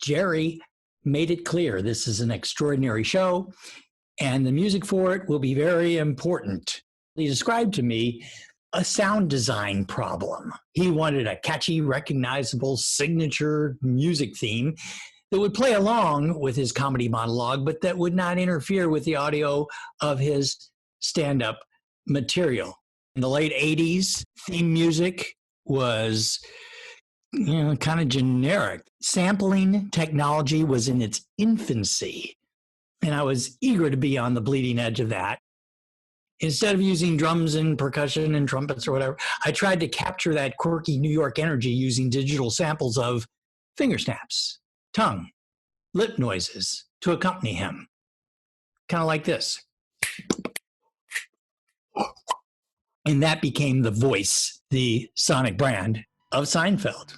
Jerry made it clear this is an extraordinary show, and the music for it will be very important. He described to me a sound design problem. He wanted a catchy, recognizable signature music theme that would play along with his comedy monologue, but that would not interfere with the audio of his stand-up material. In the late 80s, theme music was kind of generic. Sampling technology was in its infancy, and I was eager to be on the bleeding edge of that. Instead of using drums and percussion and trumpets or whatever, I tried to capture that quirky New York energy using digital samples of finger snaps, tongue, lip noises to accompany him. Kind of like this. And that became the voice, the sonic brand of Seinfeld.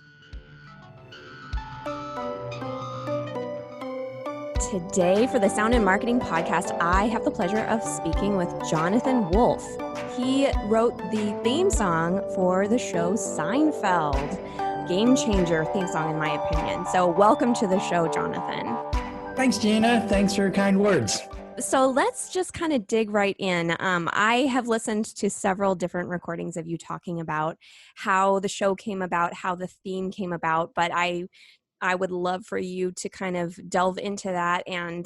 Today, for the Sound and Marketing Podcast, I have the pleasure of speaking with Jonathan Wolff. He wrote the theme song for the show Seinfeld. Game changer theme song, in my opinion. So welcome to the show, Jonathan. Thanks, Jeanna. Thanks for your kind words. So let's just kind of dig right in. I have listened to several different recordings of you talking about how the show came about, how the theme came about, but I would love for you to kind of delve into that and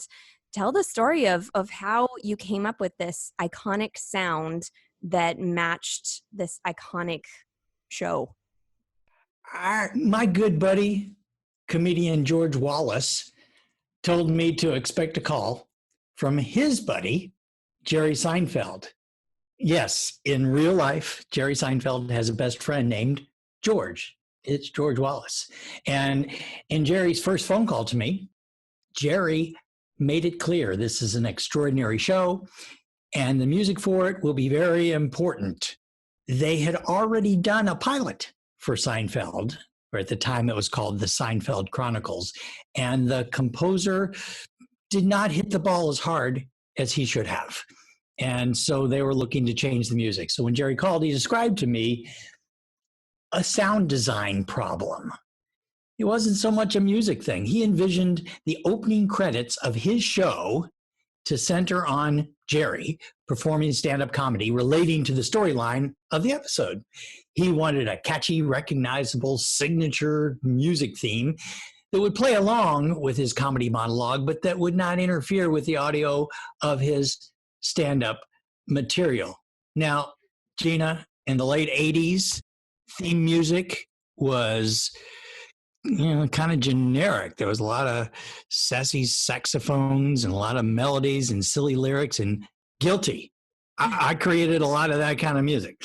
tell the story of how you came up with this iconic sound that matched this iconic show. My good buddy, comedian George Wallace, told me to expect a call from his buddy, Jerry Seinfeld. Yes, in real life, Jerry Seinfeld has a best friend named George. It's George Wallace. And in Jerry's first phone call to me, Jerry made it clear this is an extraordinary show, and the music for it will be very important. They had already done a pilot for Seinfeld, or at the time it was called the Seinfeld Chronicles, and the composer did not hit the ball as hard as he should have. And so they were looking to change the music. So when Jerry called, he described to me a sound design problem. It wasn't so much a music thing. He envisioned the opening credits of his show to center on Jerry performing stand-up comedy relating to the storyline of the episode. He wanted a catchy, recognizable signature music theme that would play along with his comedy monologue, but that would not interfere with the audio of his stand-up material. Now, Jeanna, in the late 80s, theme music was kind of generic. There was a lot of sassy saxophones and a lot of melodies and silly lyrics and guilty. I created a lot of that kind of music,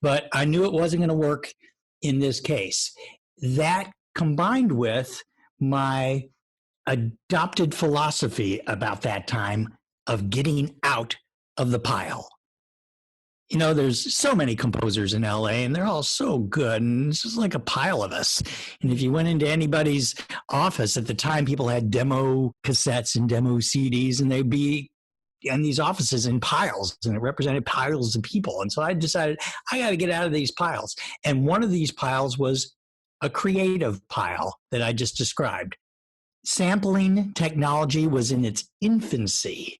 but I knew it wasn't going to work in this case. That combined with my adopted philosophy about that time of getting out of the pile. There's so many composers in LA and they're all so good, and it's just like a pile of us. And if you went into anybody's office at the time, people had demo cassettes and demo CDs, and they'd be in these offices in piles, and it represented piles of people. And so I decided I got to get out of these piles. And one of these piles was a creative pile that I just described. Sampling technology was in its infancy,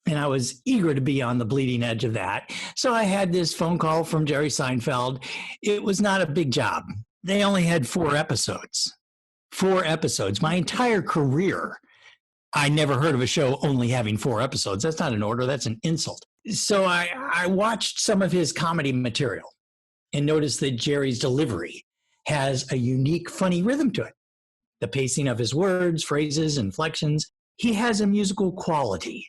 and I was eager to be on the bleeding edge of that. So I had this phone call from Jerry Seinfeld. It was not a big job. They only had 4 episodes. 4 episodes. My entire career, I never heard of a show only having 4 episodes. That's not an order. That's an insult. So I watched some of his comedy material and noticed that Jerry's delivery has a unique, funny rhythm to it. The pacing of his words, phrases, inflections. He has a musical quality.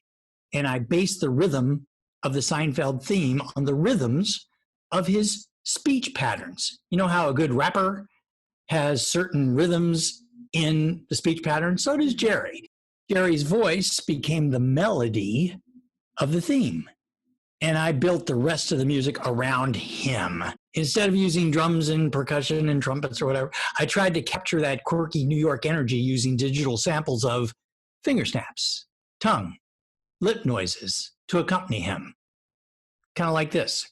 And I based the rhythm of the Seinfeld theme on the rhythms of his speech patterns. You know how a good rapper has certain rhythms in the speech pattern? So does Jerry. Jerry's voice became the melody of the theme. And I built the rest of the music around him. Instead of using drums and percussion and trumpets or whatever, I tried to capture that quirky New York energy using digital samples of finger snaps, tongue, lip noises to accompany him. Kind of like this.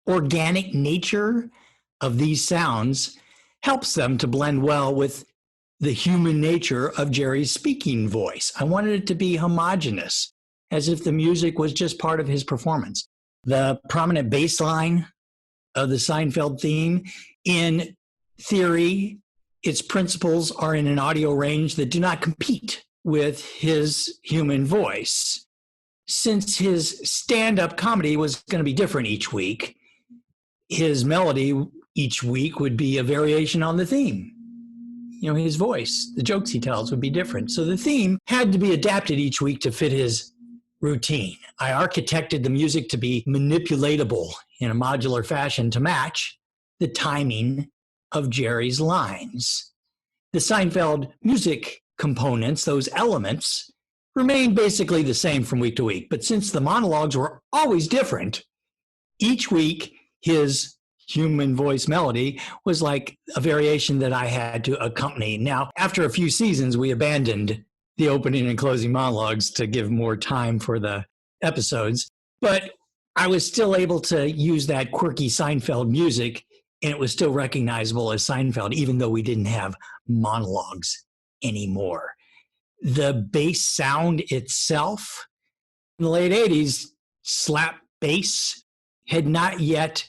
Organic nature of these sounds helps them to blend well with the human nature of Jerry's speaking voice. I wanted it to be homogeneous, as if the music was just part of his performance. The prominent bass line of the Seinfeld theme, in theory, its principles are in an audio range that do not compete with his human voice. Since his stand-up comedy was going to be different each week, his melody each week would be a variation on the theme. You know, his voice, the jokes he tells would be different. So the theme had to be adapted each week to fit his routine. I architected the music to be manipulatable in a modular fashion to match the timing of Jerry's lines. The Seinfeld music components, those elements, remained basically the same from week to week. But since the monologues were always different, each week his human voice melody was like a variation that I had to accompany. Now, after a few seasons, we abandoned the opening and closing monologues to give more time for the episodes. But I was still able to use that quirky Seinfeld music, and it was still recognizable as Seinfeld, even though we didn't have monologues anymore. The bass sound itself, in the late 80s, slap bass had not yet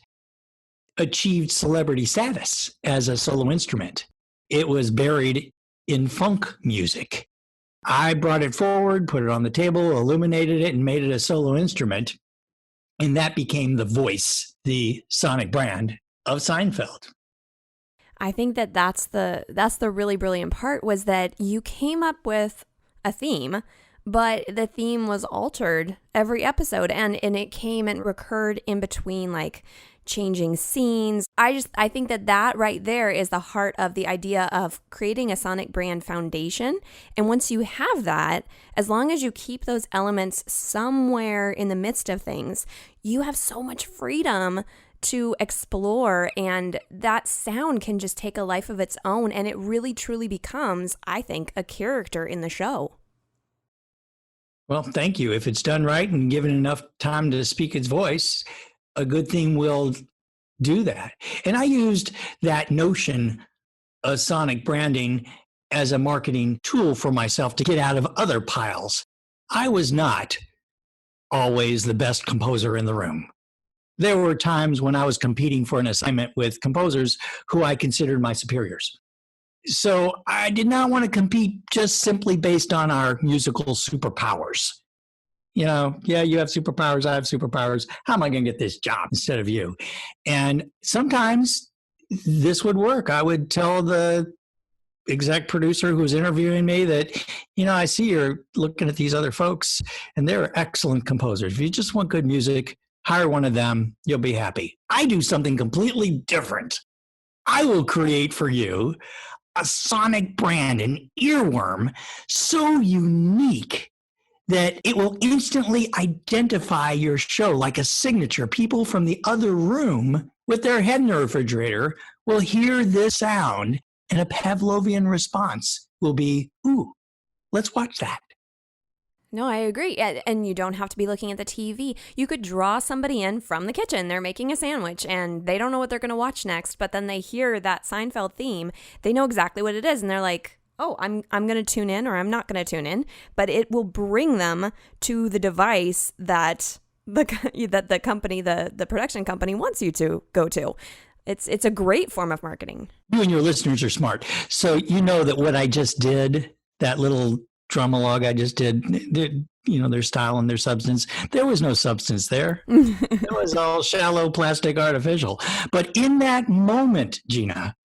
achieved celebrity status as a solo instrument. It was buried in funk music. I brought it forward, put it on the table, illuminated it, and made it a solo instrument. And that became the voice, the sonic brand of Seinfeld. I think that that's the really brilliant part, was that you came up with a theme, but the theme was altered every episode, and it came and recurred in between, like changing scenes. I think that right there is the heart of the idea of creating a sonic brand foundation. And once you have that, as long as you keep those elements somewhere in the midst of things, you have so much freedom to explore, and that sound can just take a life of its own, and it really truly becomes, I think, a character in the show. Well, thank you. If it's done right and given enough time to speak its voice, a good thing will do that. And I used that notion of sonic branding as a marketing tool for myself to get out of other piles. I was not always the best composer in the room. There were times when I was competing for an assignment with composers who I considered my superiors. So I did not want to compete just simply based on our musical superpowers. You know, yeah, you have superpowers, I have superpowers. How am I going to get this job instead of you? And sometimes this would work. I would tell the exec producer who was interviewing me that, you know, I see you're looking at these other folks and they're excellent composers. If you just want good music, hire one of them, you'll be happy. I do something completely different. I will create for you a sonic brand, an earworm so unique that it will instantly identify your show like a signature. People from the other room with their head in the refrigerator will hear this sound, and a Pavlovian response will be, ooh, let's watch that. No, I agree. And you don't have to be looking at the TV. You could draw somebody in from the kitchen. They're making a sandwich and they don't know what they're going to watch next, but then they hear that Seinfeld theme. They know exactly what it is, and they're like, oh, I'm going to tune in, or I'm not going to tune in, but it will bring them to the device that the company, the production company wants you to go to. It's a great form of marketing. You and your listeners are smart. So you know that what I just did, that little drumalogue I just did, you know, their style and their substance, there was no substance there. It was all shallow, plastic, artificial. But in that moment, Jeanna,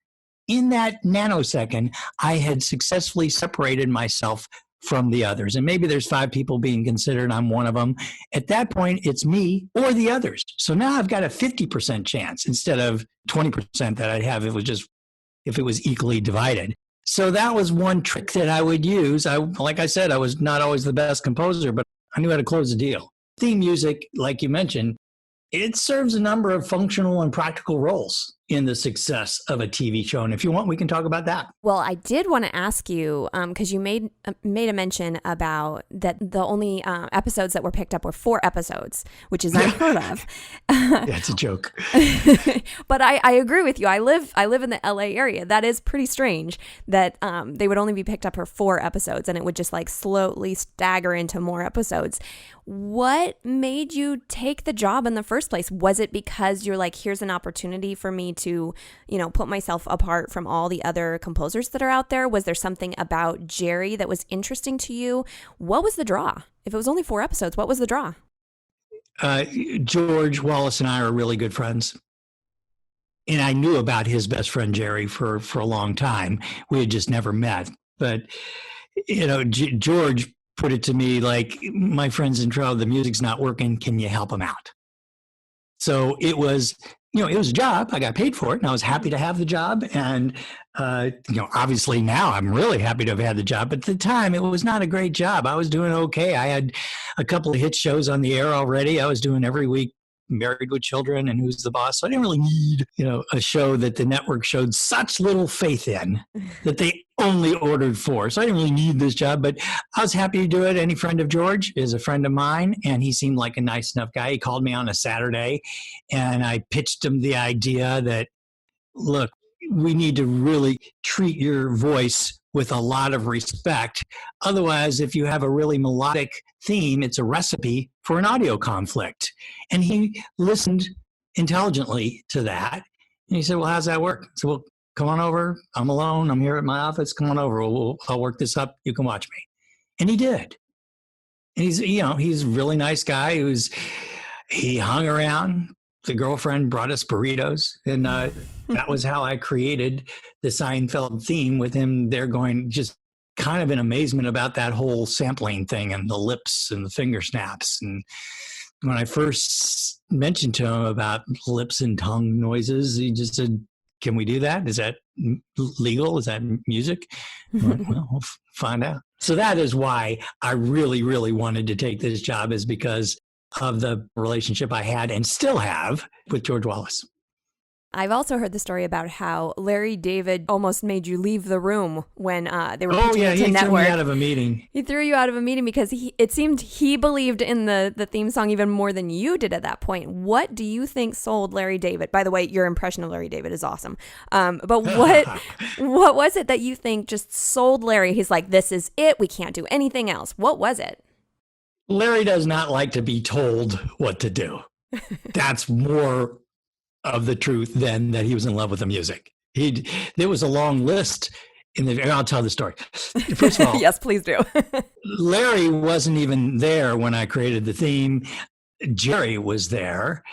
in that nanosecond, I had successfully separated myself from the others. And maybe there's 5 people being considered. I'm one of them. At that point, it's me or the others. So now I've got a 50% chance instead of 20% that I'd have if it was equally divided. So that was one trick that I would use. Like I said, I was not always the best composer, but I knew how to close the deal. Theme music, like you mentioned, it serves a number of functional and practical roles. in the success of a TV show. And if you want, we can talk about that. Well, I did want to ask you, because you made a mention about that the only episodes that were picked up were 4 episodes, which is unheard of. That's a joke. But I agree with you. I live in the LA area. That is pretty strange that they would only be picked up for 4 episodes, and it would just like slowly stagger into more episodes. What made you take the job in the first place? Was it because you're like, here's an opportunity for me to, put myself apart from all the other composers that are out there? Was there something about Jerry that was interesting to you? What was the draw? If it was only 4 episodes, what was the draw? George Wallace and I are really good friends. And I knew about his best friend, Jerry, for a long time. We had just never met. But, George put it to me like, my friend's in trouble, the music's not working, can you help him out? So it was, it was a job. I got paid for it, and I was happy to have the job. And, obviously now I'm really happy to have had the job. But at the time, it was not a great job. I was doing okay. I had a couple of hit shows on the air already. I was doing every week Married with Children and Who's the Boss. So I didn't really need, a show that the network showed such little faith in that they only ordered 4. So I didn't really need this job, but I was happy to do it. Any friend of George is a friend of mine, and he seemed like a nice enough guy. He called me on a Saturday, and I pitched him the idea that, look, we need to really treat your voice with a lot of respect. Otherwise, if you have a really melodic theme, it's a recipe for an audio conflict. And he listened intelligently to that. And he said, well, how's that work? I said, well, come on over. I'm alone. I'm here at my office. Come on over. I'll work this up. You can watch me. And he did. And he's a really nice guy. He hung around. The girlfriend brought us burritos. And that was how I created the Seinfeld theme, with him there going just kind of in amazement about that whole sampling thing and the lips and the finger snaps. And when I first mentioned to him about lips and tongue noises, he just said, can we do that? Is that legal? Is that music? Well, we'll find out. So that is why I really, really wanted to take this job, is because of the relationship I had and still have with George Wallace. I've also heard the story about how Larry David almost made you leave the room when they were pitching it to network. He threw me out of a meeting. He threw you out of a meeting because it seemed he believed in the theme song even more than you did at that point. What do you think sold Larry David? By the way, your impression of Larry David is awesome. But what was it that you think just sold Larry? He's like, this is it. We can't do anything else. What was it? Larry does not like to be told what to do. That's more of the truth than that he was in love with the music. There was a long list I'll tell the story. First of all, yes, please do. Larry wasn't even there when I created the theme. Jerry was there,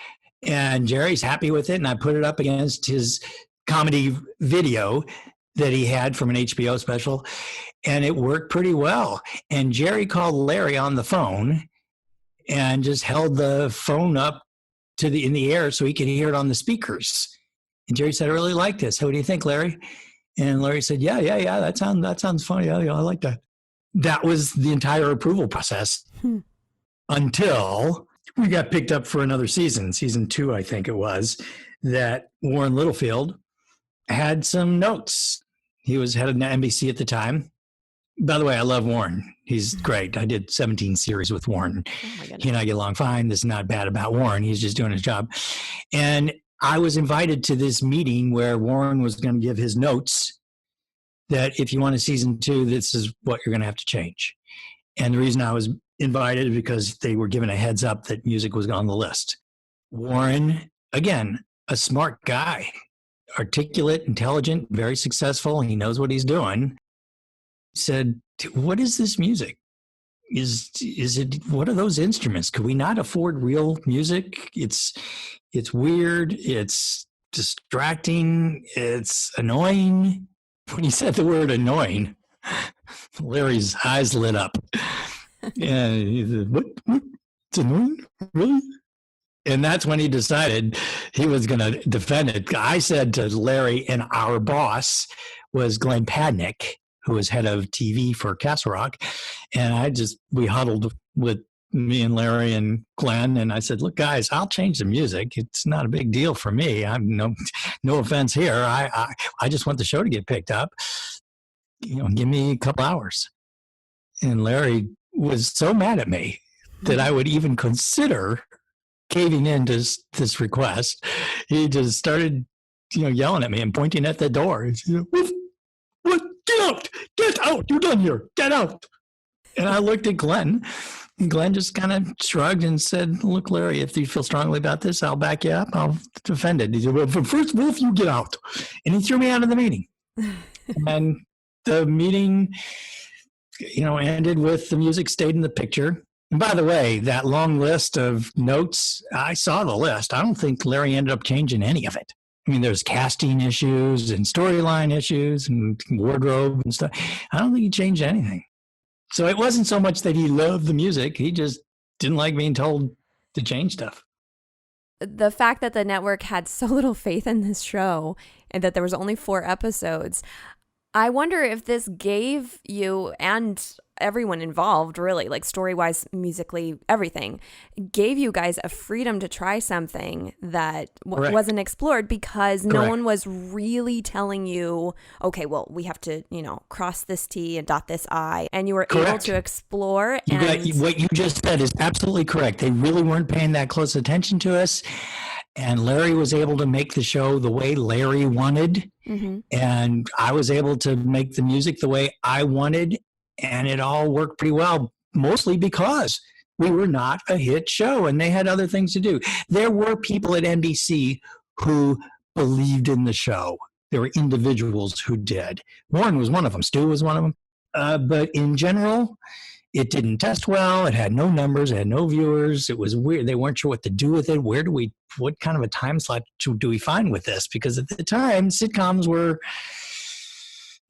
and Jerry's happy with it. And I put it up against his comedy video that he had from an HBO special, and it worked pretty well. And Jerry called Larry on the phone and just held the phone up in the air so he could hear it on the speakers. And Jerry said, I really like this. What do you think, Larry? And Larry said, yeah, that sounds funny. Yeah, I like that. That was the entire approval process until we got picked up for another season 2, I think it was, that Warren Littlefield had some notes. He was head of NBC at the time. By the way, I love Warren. He's great. I did 17 series with Warren. He and I get along fine. This is not bad about Warren. He's just doing his job. And I was invited to this meeting where Warren was going to give his notes that if you want a season 2, this is what you're going to have to change. And the reason I was invited is because they were given a heads up that music was on the list. Warren, again, a smart guy, articulate, intelligent, very successful. He knows what he's doing. Said, what is this music? Is it, what are those instruments? Could we not afford real music? It's weird. It's distracting. It's annoying. When he said the word annoying, Larry's eyes lit up. And he said, what? It's annoying? Really? And that's when he decided he was going to defend it. I said to Larry, and our boss was Glenn Padnick, who was head of TV for Castle Rock. And we huddled with me and Larry and Glenn, and I said, "Look, guys, I'll change the music. It's not a big deal for me. I'm no offense here. I just want the show to get picked up. Give me a couple hours." And Larry was so mad at me that I would even consider caving in to this request. He just started, yelling at me and pointing at the door. He said, "What? Get out! Get out! You're done here. Get out!" And I looked at Glenn, and Glenn just kind of shrugged and said, "Look, Larry, if you feel strongly about this, I'll back you up. I'll defend it." He said, "Well, first, Wolff, you get out." And he threw me out of the meeting. And the meeting, ended with the music stayed in the picture. And by the way, that long list of notes, I saw the list. I don't think Larry ended up changing any of it. I mean, there's casting issues and storyline issues and wardrobe and stuff. I don't think he changed anything. So it wasn't so much that he loved the music. He just didn't like being told to change stuff. The fact that the network had so little faith in this show and that there was only 4 episodes, I wonder if this gave you and everyone involved, really, like story-wise, musically, everything, gave you guys a freedom to try something that wasn't explored because no one was really telling you, okay, well, we have to, cross this T and dot this I, and you were able to explore. What you just said is absolutely correct. They really weren't paying that close attention to us. And Larry was able to make the show the way Larry wanted. Mm-hmm. And I was able to make the music the way I wanted. And it all worked pretty well, mostly because we were not a hit show and they had other things to do. There were people at NBC who believed in the show. There were individuals who did. Warren was one of them. Stu was one of them. But in general, it didn't test well. It had no numbers. It had no viewers. It was weird. They weren't sure what to do with it. What kind of a time slot do we find with this? Because at the time, sitcoms were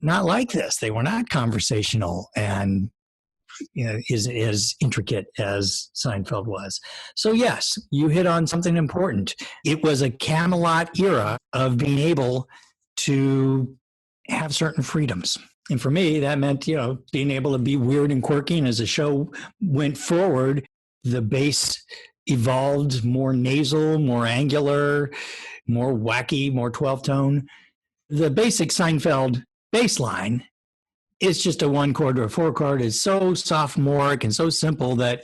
not like this. They were not conversational and as intricate as Seinfeld was. So yes, you hit on something important. It was a Camelot era of being able to have certain freedoms. And for me, that meant, being able to be weird and quirky. And as the show went forward, the bass evolved more nasal, more angular, more wacky, more 12-tone. The basic Seinfeld bass line is just a 1-chord or a 4-chord. It's so sophomoric and so simple that,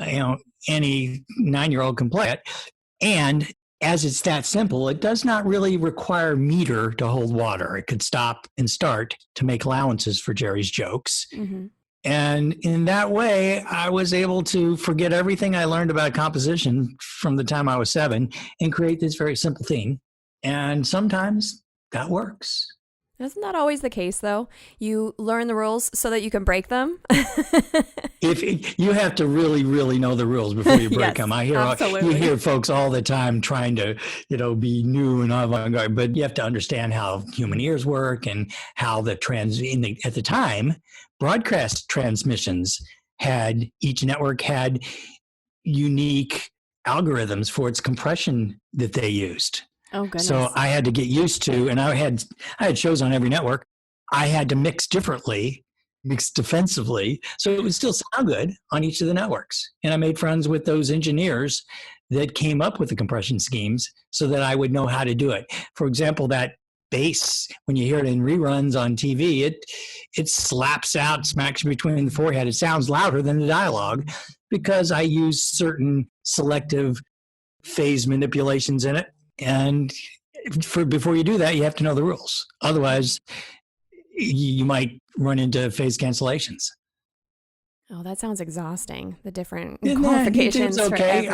any 9-year-old can play it. And as it's that simple, it does not really require meter to hold water. It could stop and start to make allowances for Jerry's jokes. Mm-hmm. And in that way, I was able to forget everything I learned about composition from the time I was 7 and create this very simple theme. And sometimes that works. Isn't that always the case, though? You learn the rules so that you can break them? If you have to really, really know the rules before you break them. You hear folks all the time trying to, be new and avant-garde, but you have to understand how human ears work and how at the time, broadcast transmissions each network had unique algorithms for its compression that they used. Oh, goodness. So I had to get used to, and I had shows on every network. I had to mix differently, mix defensively, so it would still sound good on each of the networks. And I made friends with those engineers that came up with the compression schemes so that I would know how to do it. For example, that bass, when you hear it in reruns on TV, it slaps out, smacks you between the forehead. It sounds louder than the dialogue because I use certain selective phase manipulations in it. And before you do that, you have to know the rules. Otherwise, you might run into phase cancellations. Oh, that sounds exhausting. The different qualifications. It's okay.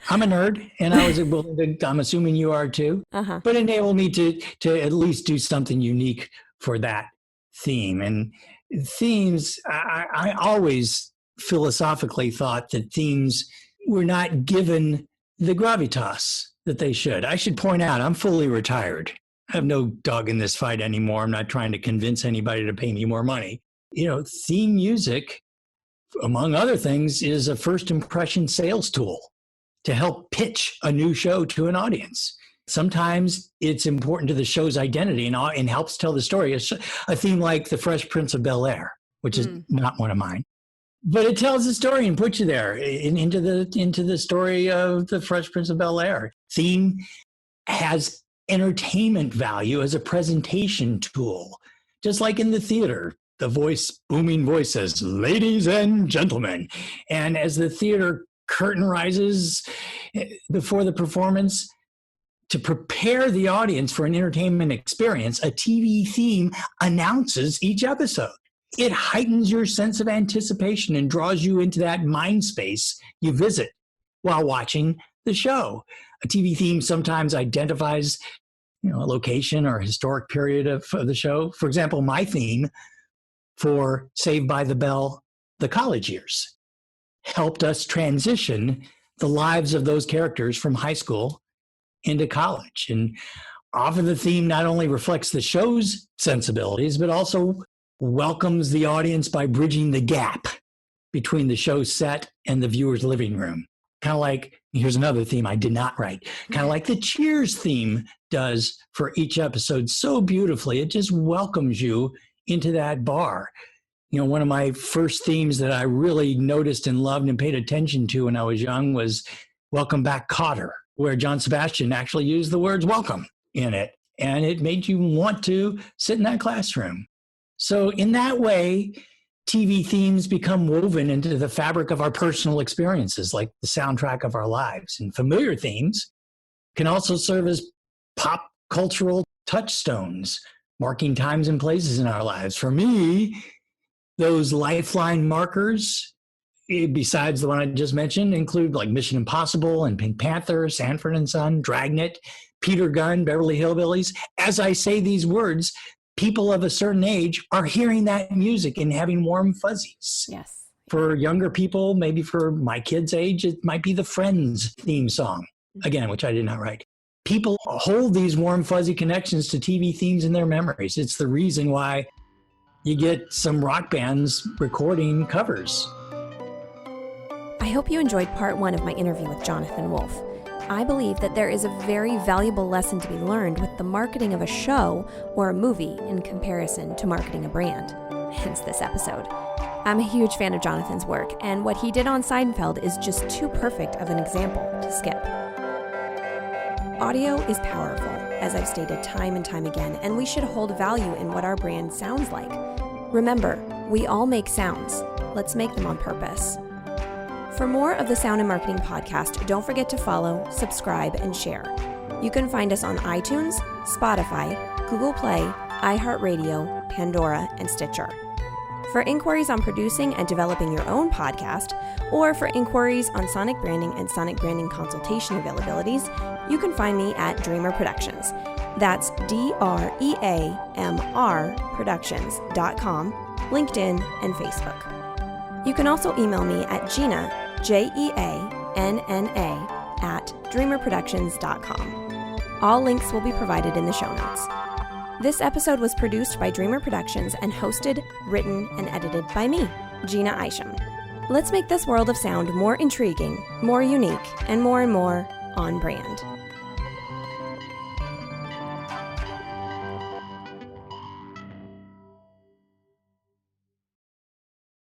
I'm a nerd, and I was able to, I'm assuming you are too. Uh-huh. But it enabled me to at least do something unique for that theme. And themes, I always philosophically thought that themes were not given the gravitas that they should. I should point out, I'm fully retired. I have no dog in this fight anymore. I'm not trying to convince anybody to pay me more money. Theme music, among other things, is a first impression sales tool to help pitch a new show to an audience. Sometimes it's important to the show's identity and helps tell the story. A theme like The Fresh Prince of Bel-Air, which is not one of mine, but it tells the story and puts you there into the story of the Fresh Prince of Bel-Air. Theme has entertainment value as a presentation tool, just like in the theater. The booming voice says, "Ladies and gentlemen," and as the theater curtain rises before the performance, to prepare the audience for an entertainment experience, a TV theme announces each episode. It heightens your sense of anticipation and draws you into that mind space you visit while watching the show. A TV theme sometimes identifies, a location or historic period of the show. For example, my theme for Saved by the Bell, the college years, helped us transition the lives of those characters from high school into college. And often the theme not only reflects the show's sensibilities, but also welcomes the audience by bridging the gap between the show set and the viewer's living room. Kind of like, here's another theme I did not write, kind of like the Cheers theme does for each episode so beautifully. It just welcomes you into that bar. One of my first themes that I really noticed and loved and paid attention to when I was young was Welcome Back, Kotter, where John Sebastian actually used the words welcome in it. And it made you want to sit in that classroom. So in that way, TV themes become woven into the fabric of our personal experiences, like the soundtrack of our lives. And familiar themes can also serve as pop cultural touchstones, marking times and places in our lives. For me, those lifeline markers, besides the one I just mentioned, include like Mission Impossible and Pink Panther, Sanford and Son, Dragnet, Peter Gunn, Beverly Hillbillies. As I say these words, people of a certain age are hearing that music and having warm fuzzies. Yes. For younger people, maybe for my kids' age, it might be the Friends theme song, again, which I did not write. People hold these warm, fuzzy connections to TV themes in their memories. It's the reason why you get some rock bands recording covers. I hope you enjoyed part 1 of my interview with Jonathan Wolff. I believe that there is a very valuable lesson to be learned with the marketing of a show or a movie in comparison to marketing a brand, hence this episode. I'm a huge fan of Jonathan's work, and what he did on Seinfeld is just too perfect of an example to skip. Audio is powerful, as I've stated time and time again, and we should hold value in what our brand sounds like. Remember, we all make sounds. Let's make them on purpose. For more of the Sound and Marketing Podcast, don't forget to follow, subscribe, and share. You can find us on iTunes, Spotify, Google Play, iHeartRadio, Pandora, and Stitcher. For inquiries on producing and developing your own podcast, or for inquiries on sonic branding and sonic branding consultation availabilities, you can find me at Dreamr Productions. That's DREAMR Productions.com, LinkedIn, and Facebook. You can also email me at Jeanna, JEANNA, at dreamrproductions.com. All links will be provided in the show notes. This episode was produced by Dreamr Productions and hosted, written, and edited by me, Jeanna Isham. Let's make this world of sound more intriguing, more unique, and more on brand.